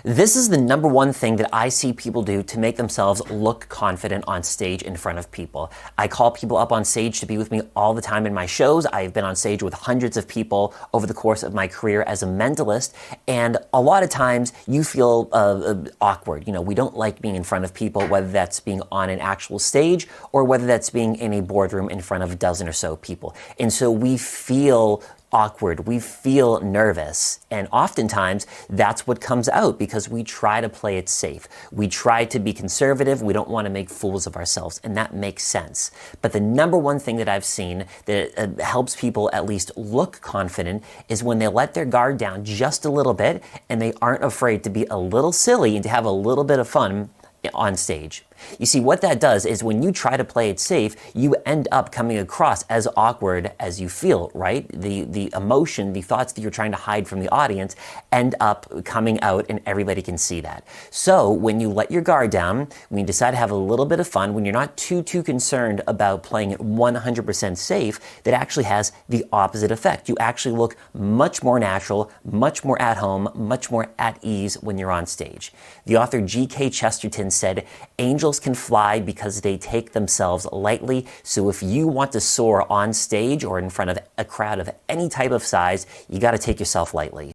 This is the number one thing that I see people do to make themselves look confident on stage in front of people. I call people up on stage to be with me all the time in my shows. I've been on stage with hundreds of people over the course of my career as a mentalist, and a lot of times you feel awkward. You know, we don't like being in front of people, whether that's being on an actual stage or whether that's being in a boardroom in front of a dozen or so people. And so we feel awkward, we feel nervous, and oftentimes that's what comes out because we try to play it safe. We try to be conservative, we don't want to make fools of ourselves, and that makes sense. But the number one thing that I've seen that helps people at least look confident is when they let their guard down just a little bit and they aren't afraid to be a little silly and to have a little bit of fun on stage. You see, what that does is when you try to play it safe, you end up coming across as awkward as you feel, right? The emotion, the thoughts that you're trying to hide from the audience end up coming out and everybody can see that. So when you let your guard down, when you decide to have a little bit of fun, when you're not too concerned about playing it 100% safe, that actually has the opposite effect. You actually look much more natural, much more at home, much more at ease when you're on stage. The author G.K. Chesterton said, "Angels can fly because they take themselves lightly." So if you want to soar on stage or in front of a crowd of any type of size, you got to take yourself lightly.